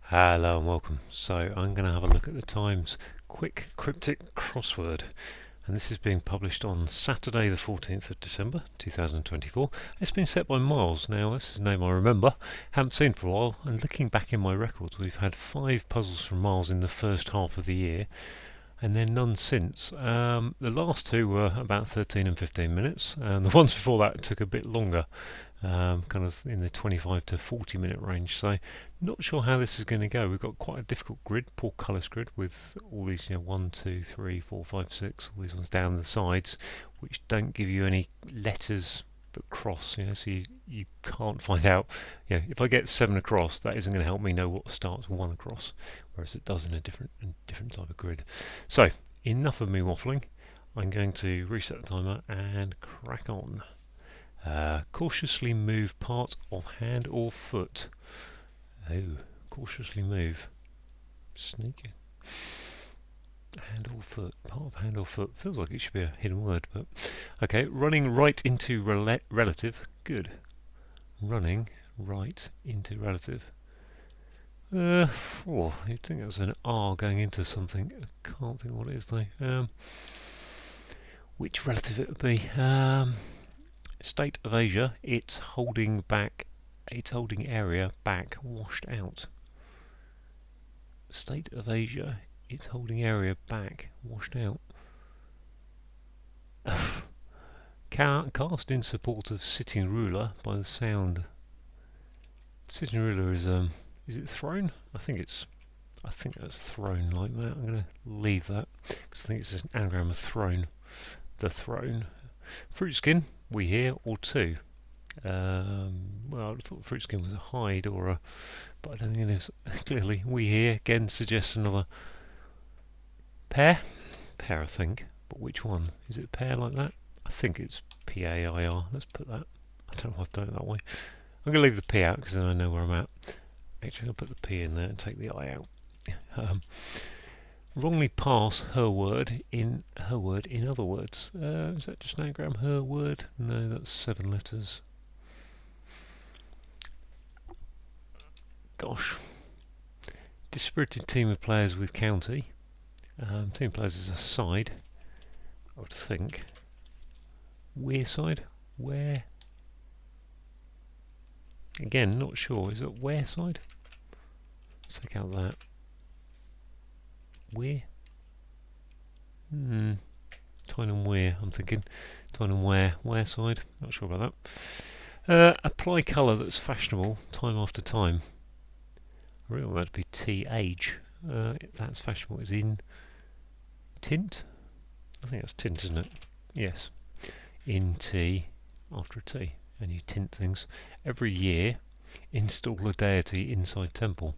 Hello and welcome. So I'm going to have a look at the Times quick cryptic crossword, and this is being published on Saturday the 14th of December 2024. It's been set by Myles. Now this is a name I remember, haven't seen for a while, and looking back in my records we've had 5 puzzles from Myles in the first half of the year and then none since. The last 2 were about 13 and 15 minutes, and the ones before that took a bit longer, kind of in the 25 to 40 minute range. So not sure how this is going to go. We've got quite a difficult grid, portcullis grid, with all these, 1, 2, 3, 4, 5, 6, all these ones down the sides, which don't give you any letters that cross, so you can't find out, if I get 7 across, that isn't going to help me know what starts 1 across, whereas it does in a different type of grid. So, enough of me waffling. I'm going to reset the timer and crack on. Cautiously move part of hand or foot. Oh, cautiously move. Sneaky. Hand or foot. Part of hand or foot. Feels like it should be a hidden word, but okay. Running right into relative. Good. Running right into relative. You'd think that was an R going into something. I can't think what it is though. Which relative it would be? State of Asia. It's holding area back, washed out. State of Asia. It's holding area back, washed out. Cast in support of sitting ruler by the sound. Sitting ruler is it thrown? I think that's thrown like that. I'm going to leave that because I think it's an anagram of throne. The throne. Fruit skin, we hear, or 2. Well, I thought fruit skin was a hide or a, but I don't think it is. Clearly, we hear again suggests another pair. Pair, I think. But which one? Is it a pair like that? I think it's P-A-I-R. Let's put that. I don't know why I've done it that way. I'm going to leave the P out because then I know where I'm at. Actually, I'll put the P in there and take the I out. Wrongly pass her word in other words. Is that just an anagram? Her word? No, that's 7 letters. Gosh. Dispirited team of players with county. Team of players is a side, I would think. Where side? Where? Again, not sure. Is it where side? Let's take out that. Where? Tyne and Wear, I'm thinking. Tyne and Wear side. Not sure about that. Apply colour that's fashionable time after time. I really want that to be T-age. That's fashionable. Is in tint? I think that's tint, isn't it? Yes. In T after a T. And you tint things. Every year, install a deity inside temple.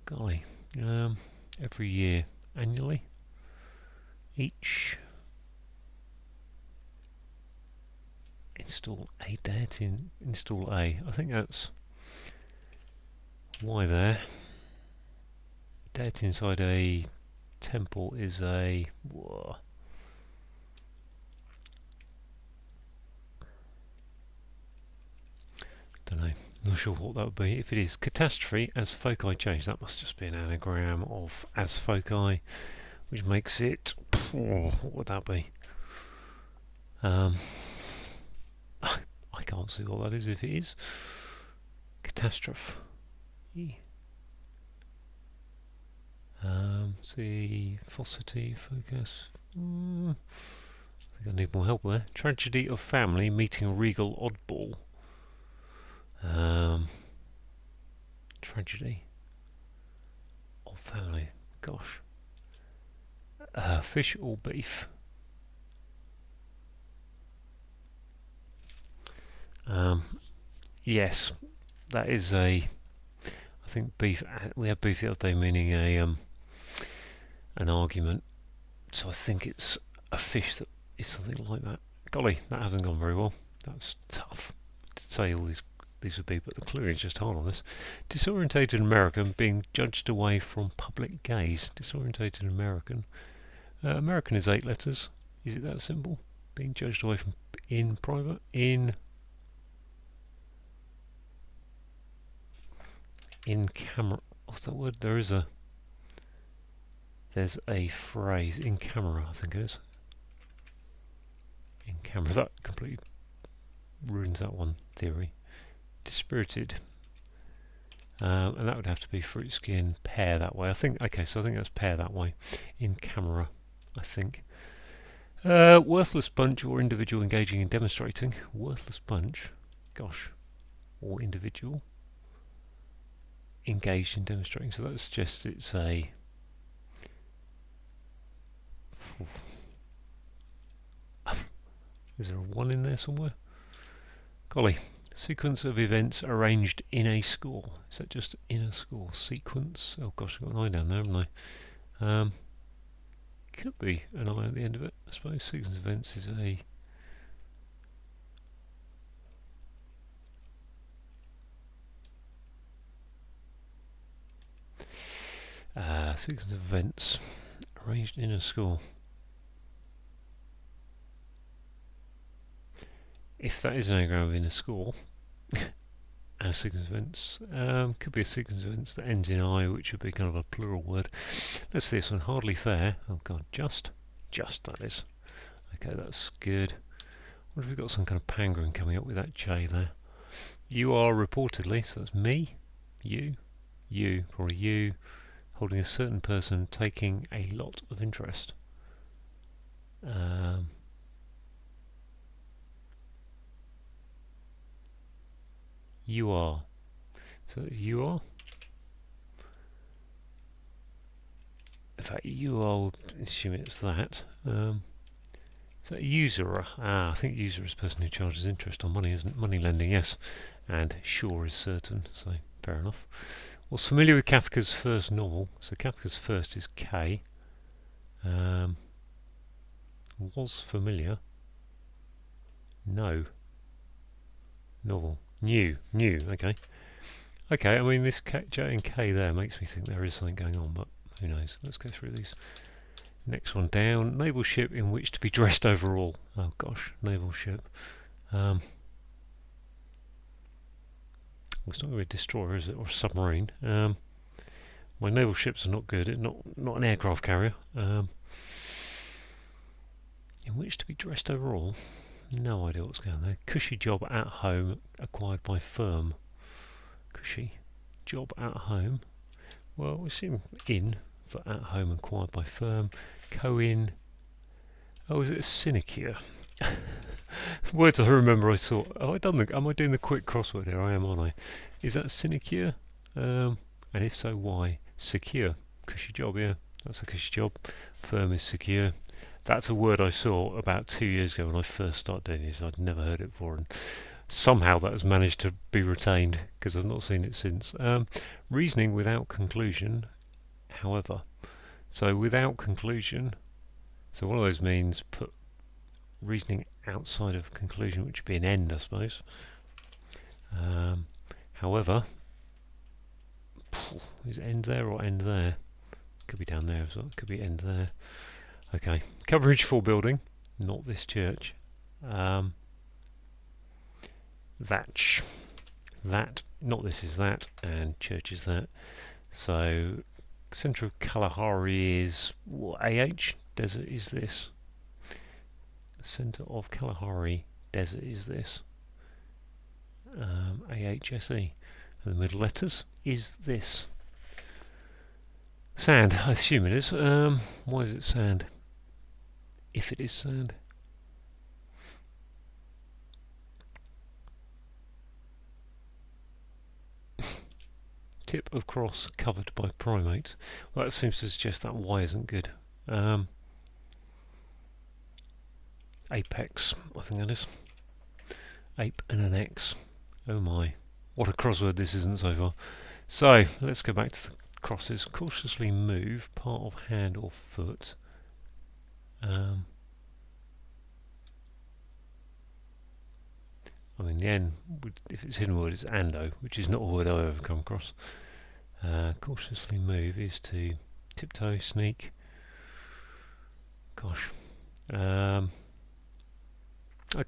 Golly. Every year. Annually? Each. Install a deity. Install a. I think that's why there. Deity inside a temple is a. Whoa. Don't know. Not sure what that would be. If it is catastrophe as foci change, that must just be an anagram of as foci, which makes it. What would that be? I can't see what that is. If it is catastrophe. See, falsity, focus. I think I need more help there. Tragedy of family meeting a regal oddball. Tragedy of family. Gosh. Fish or beef? Yes, that is a. I think beef. We had beef the other day, meaning a an argument. So I think it's a fish that is something like that. Golly, that hasn't gone very well. That's tough to say all these would be, but the clue is just hard on this. Disorientated American being judged away from public gaze. Disorientated American. American is 8 letters. Is it that simple? Being judged away from in private in In camera. What's that word? There's a phrase. In camera, I think it is. In camera. That completely ruins that one theory. Dispirited. And that would have to be fruit skin, pear that way. I think, okay, so I think that's pear that way. In camera, I think. Worthless bunch or individual engaging in demonstrating. Worthless bunch, gosh, or individual engaged in demonstrating. So that suggests it's a. Is there a one in there somewhere? Golly. Sequence of events arranged in a score. Is that just in a score? Sequence? Oh gosh, I've got an I down there, haven't I? Could be an I at the end of it. I suppose sequence of events is a. Sequence of events arranged in a score. If that is an anagram in a score, and a sequence of events, could be a sequence of events that ends in I, which would be kind of a plural word. Let's see this one. Hardly fair. Oh god, just that is. Okay, that's good. What if we've got some kind of pangolin coming up with that J there? You are reportedly, so that's me, you, probably you, holding a certain person taking a lot of interest. You are. So you are. In fact, you are, assuming it's that. So usurer. I think usurer is a person who charges interest on money, isn't it? Money lending, yes. And sure is certain, so fair enough. Was familiar with Kafka's first novel. So Kafka's first is K. Was familiar. No. Novel. New. Okay. Okay, I mean this J and K there makes me think there is something going on, but who knows. Let's go through these. Next one down. Naval ship in which to be dressed overall. Oh gosh, naval ship. Well, it's not going to be a destroyer, is it, or a submarine? My naval ships are not good. Not an aircraft carrier. In which to be dressed overall. No idea what's going on there. Cushy job at home acquired by firm. Cushy job at home. Well, we assume in for at home acquired by firm. Co-in. Oh, is it a sinecure? Words I remember I saw. Have I done the? Am I doing the quick crossword here? I am, aren't I? Is that sinecure? And if so, why? Secure. Cushy job, yeah. That's a cushy job. Firm is secure. That's a word I saw about 2 years ago when I first started doing this. I'd never heard it before, and somehow that has managed to be retained because I've not seen it since. Reasoning without conclusion, however. So without conclusion. So one of those means put reasoning outside of conclusion, which would be an end, I suppose. However, is end there or end there? Could be down there as well. Could be end there. Okay. Coverage for building, not this church. That, not this is that, and church is that. So, centre of Kalahari is what, AH? Desert is this. Centre of Kalahari desert is this. AHSE. And the middle letters is this. Sand, I assume it is. Why is it sand? If it is sand. Tip of cross covered by primates. Well, that seems to suggest that Y isn't good. Apex, I think that is. Ape and an X. Oh my. What a crossword this isn't so far. So, let's go back to the crosses. Cautiously move, part of hand or foot. I mean, the N, if it's hidden word, it's ando, which is not a word I've ever come across. Cautiously move is to tiptoe, sneak. Gosh. Okay,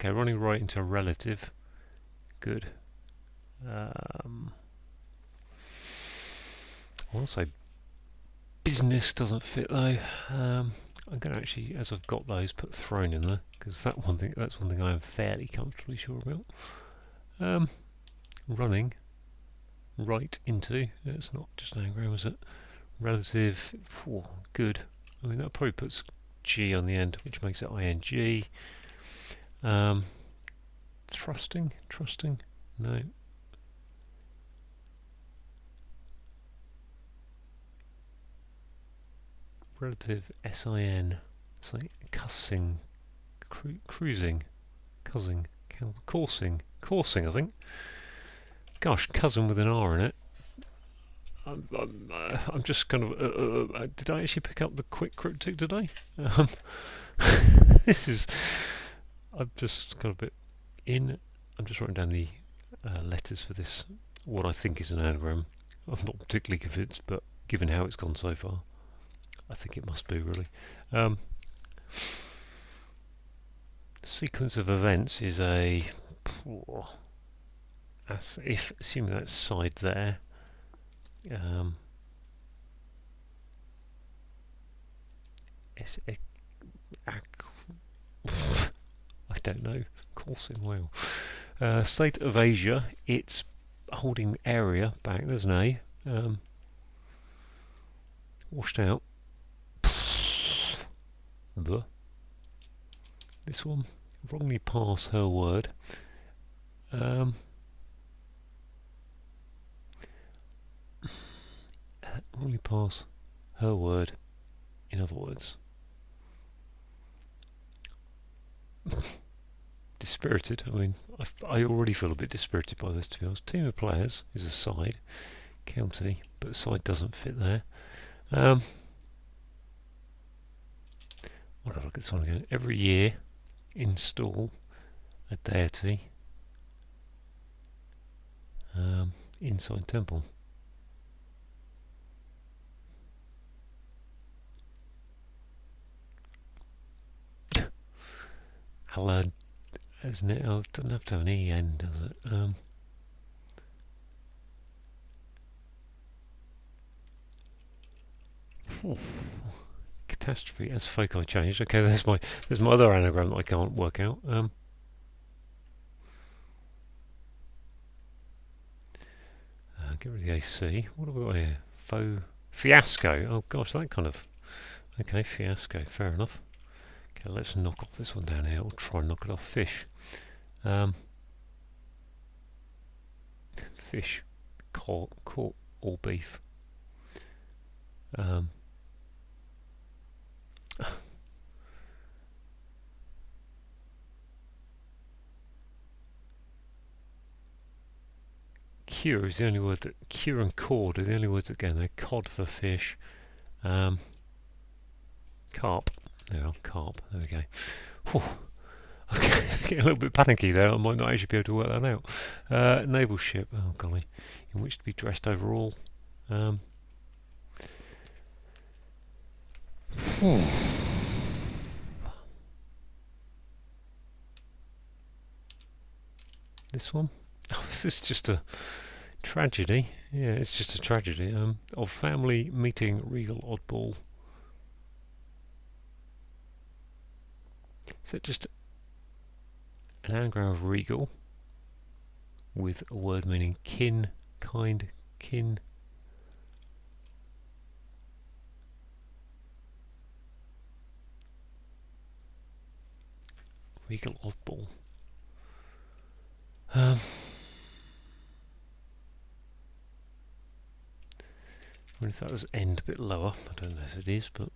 running right into a relative. Good. I want to say business doesn't fit though. I'm going to actually, as I've got those, put throne in there because that's one thing I am fairly comfortably sure about. Running right into. It's not just an anagram, is it? Relative. Good. I mean that probably puts G on the end, which makes it ing. Trusting. No. Relative sin. It's like cussing, cruising, coursing, I think. Gosh, cousin with an R in it. I'm just kind of. Did I actually pick up the quick cryptic today? This is. I've just got a bit in. I'm just writing down the letters for this. What I think is an anagram. I'm not particularly convinced, but given how it's gone so far, I think it must be really. Sequence of events is a. If assuming that's side there. I don't know. Coursing well. State of Asia. It's holding area back. There's an A. Washed out. This one. Wrongly pass her word. Wrongly pass her word. In other words. Dispirited. I mean, I already feel a bit dispirited by this, to be honest. Team of players is a side. County. But side doesn't fit there. What do I look at this one again? Every year, install a deity inside temple. Alad, isn't it? Oh, it doesn't have to have an EN, does it? Catastrophe as foci changed. Okay, there's my other anagram that I can't work out. Get rid of the AC. What have we got here? Fiasco. Oh gosh, that kind of. Okay, fiasco. Fair enough. Okay, let's knock off this one down here. We'll try and knock it off. Fish. Fish. Caught or beef. Cure is the only word that cure and cord are the only words that go in there. Cod for fish. Carp. There, carp. There we go. Whew. Okay, getting a little bit panicky there. I might not actually be able to work that out. Naval ship. Oh golly, in which to be dressed overall. This one. Oh, this is just a tragedy. Yeah, it's just a tragedy. Of family meeting regal oddball. Is it just an anagram of regal with a word meaning kin, kind, kin? Regal oddball. I wonder if that was end a bit lower. I don't know if it is, but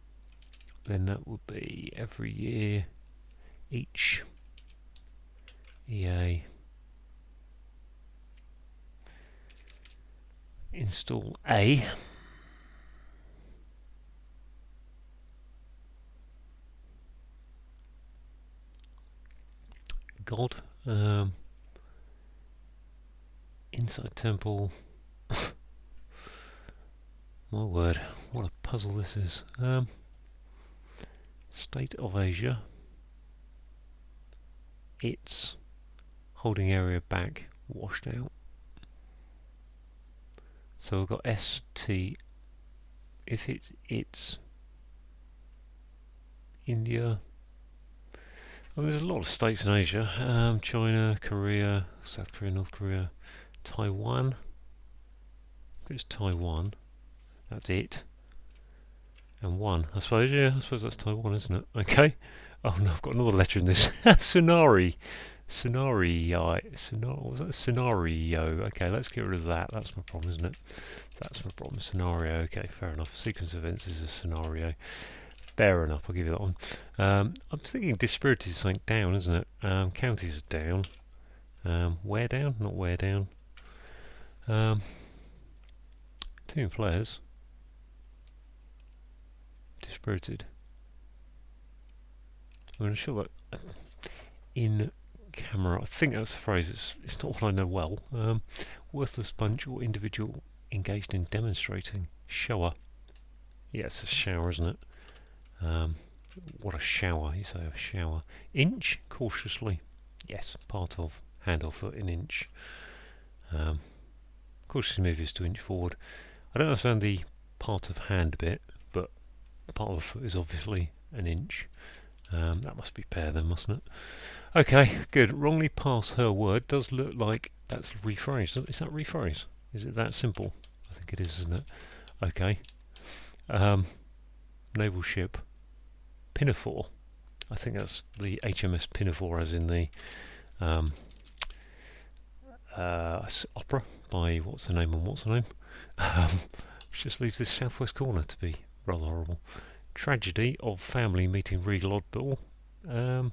then that would be every year, each, EA, install A. God, inside temple. My word, what a puzzle this is. State of Asia. It's holding area back, washed out. So we've got ST if it's India. Well, there's a lot of states in Asia. China, Korea, South Korea, North Korea, Taiwan. If it's Taiwan, that's it. And one, I suppose. Yeah, I suppose that's Taiwan, isn't it? Okay. Oh no, I've got another letter in this. Scenario. Scenario. What was that? Scenario. Okay, let's get rid of that. That's my problem, isn't it? That's my problem. Scenario. Okay, fair enough. Sequence of events is a scenario. Fair enough. I'll give you that one. I'm thinking dispirited is something down, isn't it? Counties are down. Where down? Not where down. Team players. Dispirited. I'm sure that in camera, I think that's the phrase. It's not what I know well. Worthless bunch or individual engaged in demonstrating. Shower. Yeah, it's a shower, isn't it? What a shower, you say, a shower. Inch, cautiously. Yes, part of, hand or foot in inch. Cautiously move is to inch forward. I don't understand the part of hand bit, but part of the foot is obviously an inch. That must be pair then, mustn't it? Okay, good. Wrongly pass her word does look like that's rephrased. Is that rephrase? Is it that simple? I think it is, isn't it? Okay. Naval ship. Pinafore. I think that's the HMS Pinafore, as in the opera by what's the name and what's the name? Which just leaves this southwest corner to be rather horrible. Tragedy of family meeting regal oddball. That's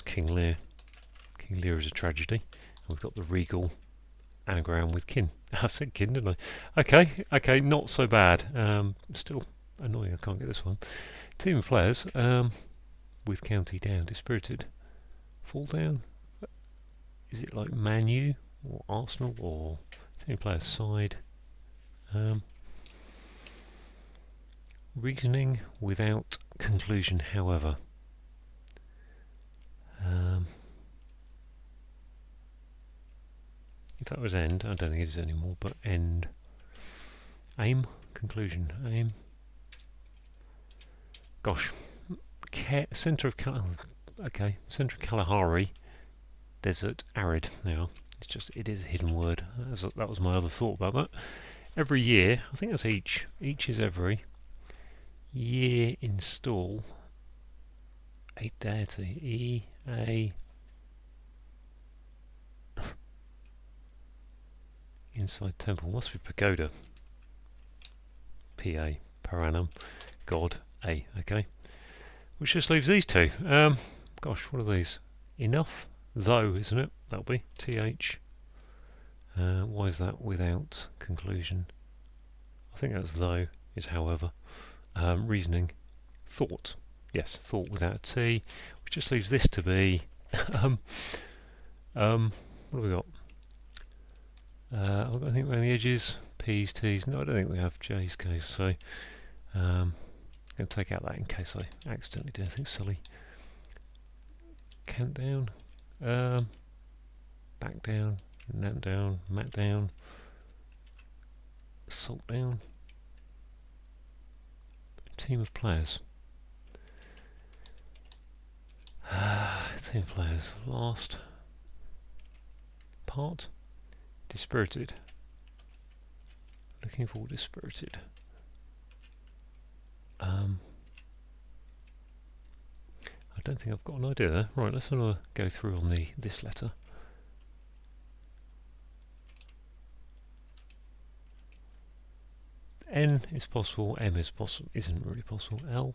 King Lear. King Lear is a tragedy. And we've got the regal anagram with kin. I said kin, didn't I? Okay, not so bad. Still annoying, I can't get this one. Team of players, with county down, dispirited. Fall down? Is it like Man U or Arsenal or team of players side? Reasoning without conclusion, however. If that was end, I don't think it is anymore, but end. Aim, conclusion, aim. Gosh. Centre of centre of Kalahari, desert, arid. Now, it is a hidden word. That was my other thought about that. Every year, I think that's each. Each is every year. Install a deity. Inside temple must be pagoda. PA per annum. God A. Okay. Which just leaves these two. Gosh, what are these? Enough, though, isn't it? That'll be TH. Why is that without conclusion? I think that's though, is however. Reasoning, thought. Yes, thought without a T. Which just leaves this to be. What have we got? I've got anything around the edges. P's, T's. No, I don't think we have J's, K's. So, I'm going to take out that in case I accidentally do anything silly. Cant down, back down, nap down, mat down, salt down. Team of players. Team of players. Last part. Dispirited. Looking for dispirited. I don't think I've got an idea there. Right, let's have a go through on this letter. N is possible, M is possible, isn't really possible. L,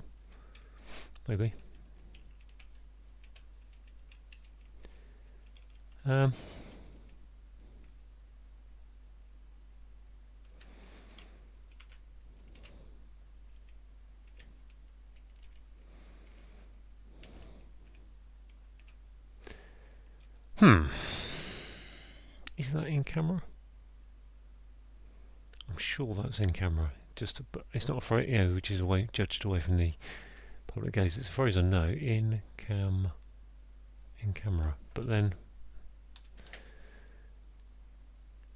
maybe. Is that in camera? I'm sure that's in camera. But it's not a phrase, which is judged away from the public gaze. It's a phrase I know. In camera. But then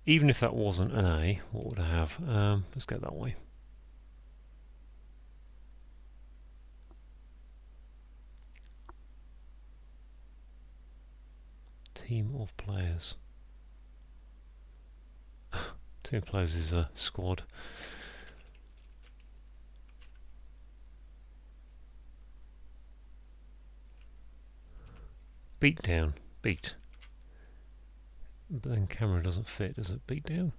even if that wasn't an A, what would I have? Let's go that way. Team of players. Team of players is a squad. Beat down. Beat. But then camera doesn't fit, does it? Beat down?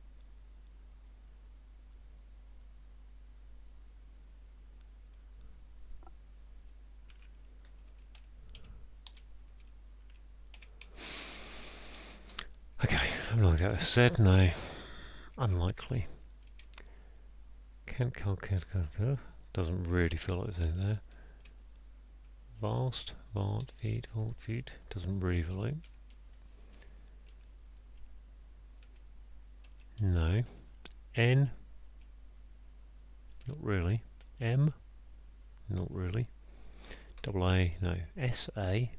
Okay, I'm not going to get this said. No. Unlikely. Can't. Doesn't really feel like there's anything there. Vast. Vart. Feed. Halt. Feed. Doesn't really feel like. No. N. Not really. M. Not really. Double A. No. S. A.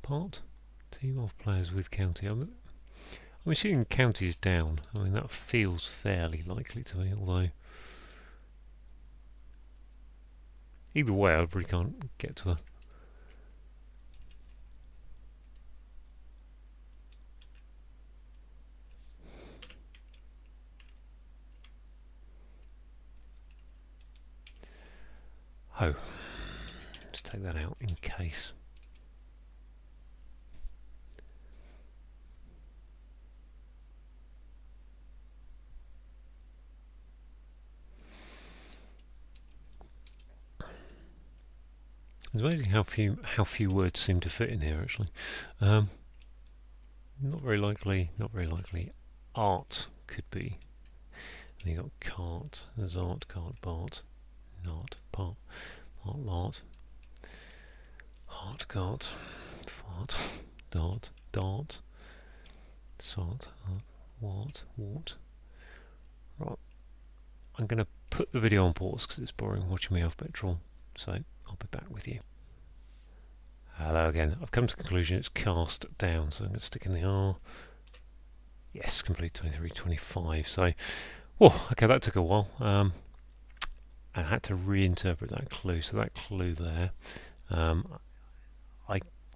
Part. Team of players with county. I'm assuming county is down. I mean, that feels fairly likely to me, although either way I really can't get to a... Oh, let's take that out in case. It's amazing how few words seem to fit in here. Actually, not very likely. Not very likely. Art could be. And you got cart. There's art, cart, Bart, not, part, lot, heart, cart, fart, dart, dart, salt, wart. Right. I'm going to put the video on pause because it's boring watching me off petrol. So I'll be back with you. Hello again. I've come to the conclusion it's cast down, so I'm going to stick in the R. Yes, complete 23-25. So, oh, okay, that took a while. I had to reinterpret that clue. So that clue there,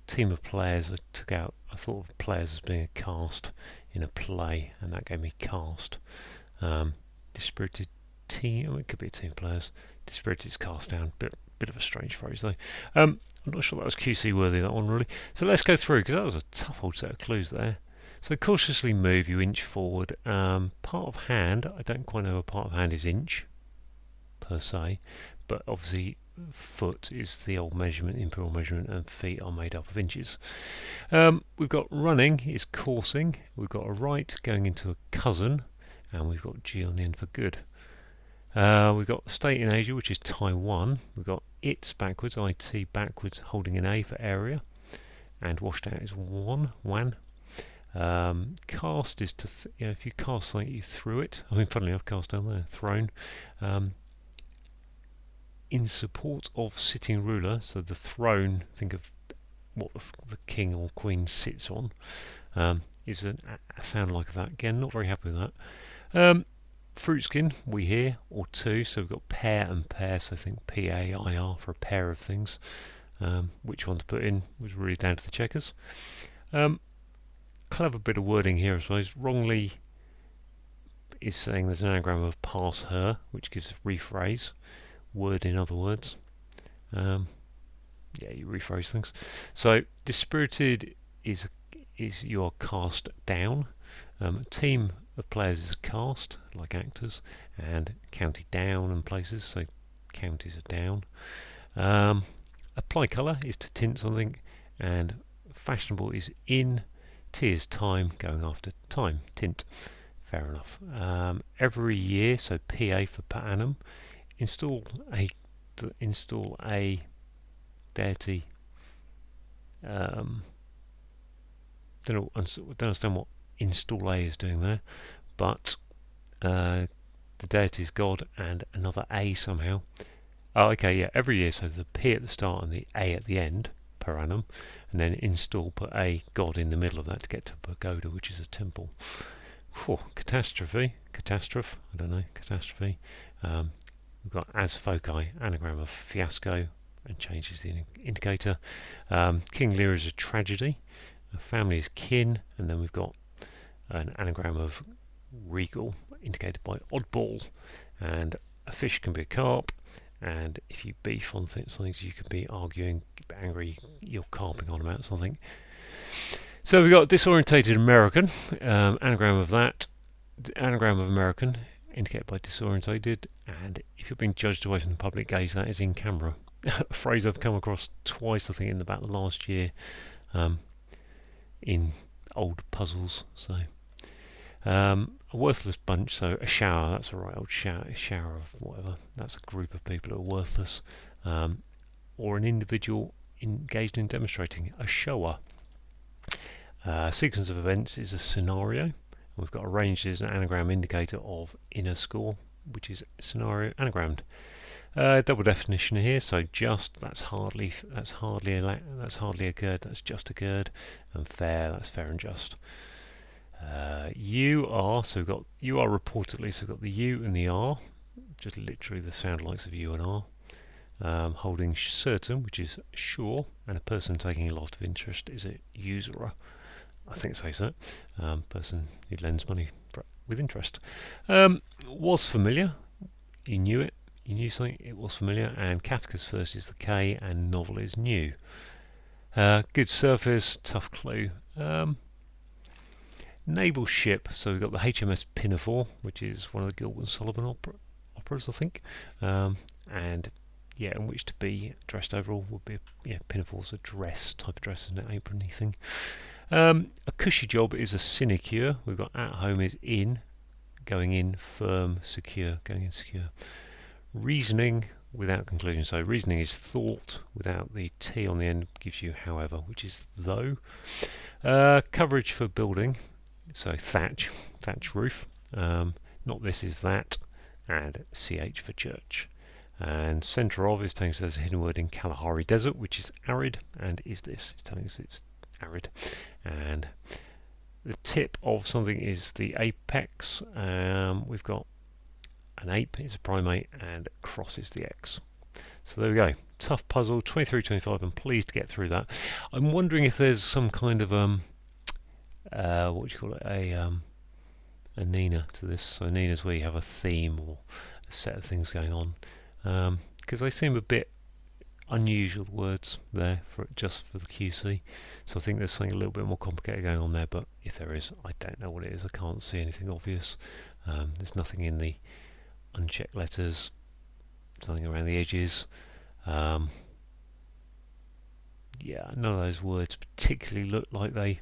team of players I took out. I thought of players as being a cast in a play, and that gave me cast. Dispirited team. Oh, it could be a team of players. Dispirited is cast down. Bit of a strange phrase though. I'm not sure that was QC worthy, that one really. So let's go through, because that was a tough old set of clues there. So cautiously move, you inch forward. Part of hand, I don't quite know what part of hand is inch per se, but obviously foot is the old measurement, imperial measurement, and feet are made up of inches. We've got running is coursing. We've got a right going into a cousin, and we've got G on the end for good. We've got state in Asia, which is Taiwan. We've got it backwards, IT backwards, holding an A for area, and washed out is wan. Cast is to, if you cast something, you threw it. I mean, funnily enough, cast down there, thrown. In support of sitting ruler, so the throne, think of what the king or queen sits on, is a sound like that. Again, not very happy with that. Fruit skin, we hear, or two, so we've got pair and pair, so I think P-A-I-R for a pair of things. Which one to put in was really down to the checkers. Clever bit of wording here, I suppose. Wrongly is saying there's an anagram of pass her, which gives rephrase. Word in other words. Yeah, you rephrase things. So dispirited is you are cast down. A team of players is cast, like actors, and county down and places, so counties are down. Apply colour is to tint something, and fashionable is in. T is time, going after time, tint. Fair enough. Every year, so PA for per annum. Install a install a deity. Don't understand what install a is doing there, but the deity is God and another a somehow. Oh, okay, yeah, every year, so the P at the start and the A at the end, per annum, and then install, put a God in the middle of that to get to pagoda, which is a temple. Catastrophe, I don't know, catastrophe. We've got as foci, anagram of fiasco, and changes the indicator. King Lear is a tragedy. A family is kin, and then we've got an anagram of regal, indicated by oddball, and a fish can be a carp. And if you beef on something, you could be arguing, angry, you're carping on about something. So we've got disorientated American, anagram of that, anagram of American, indicated by disorientated, and if you're being judged away from the public gaze, that is in camera. A phrase I've come across twice, I think, in about the last year, in old puzzles. So a worthless bunch, so a shower, that's a right old shower of whatever, that's a group of people who are worthless, or an individual engaged in demonstrating, a shower. Sequence of events is a scenario. We've got arranged as an anagram indicator of inner score, which is scenario anagrammed. Double definition here, so just, that's hardly occurred, that's just occurred, and fair, that's fair and just. You are, so we've got you are reportedly, so we've got the U and the R, just literally the sound likes of U and R. Holding certain, which is sure, and a person taking a lot of interest is a usurer. I think so. Person who lends money with interest. Was familiar, you knew it, you knew something, it was familiar, and Kafka's first is the K, and novel is new. Good surface, tough clue. Naval ship, so we've got the HMS Pinafore, which is one of the Gilbert and Sullivan operas, I think, and yeah, in which to be dressed overall would be, Pinafore's a dress, type of dress, isn't it, apron-y thing. A cushy job is a sinecure. We've got at home is in, going in, firm, secure, going in secure. Reasoning without conclusion, so reasoning is thought without the T on the end, gives you however, which is though. Coverage for building, so thatch roof, not this is that, and CH for church. And centre of is telling us there's a hidden word in Kalahari Desert, which is arid, and is this, it's telling us it's arid. And the tip of something is the apex. We've got an ape is a primate, and cross is the X. So there we go. Tough puzzle, 23-25. I'm pleased to get through that. I'm wondering if there's some kind of what do you call it? A Nina to this. So Nina's where you have a theme or a set of things going on, because they seem a bit unusual words there just for the QC. So I think there's something a little bit more complicated going on there. But if there is, I don't know what it is. I can't see anything obvious. There's nothing in the unchecked letters. Something around the edges. Yeah, none of those words particularly look like they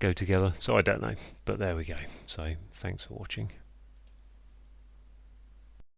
go together, so I don't know, but there we go. So thanks for watching.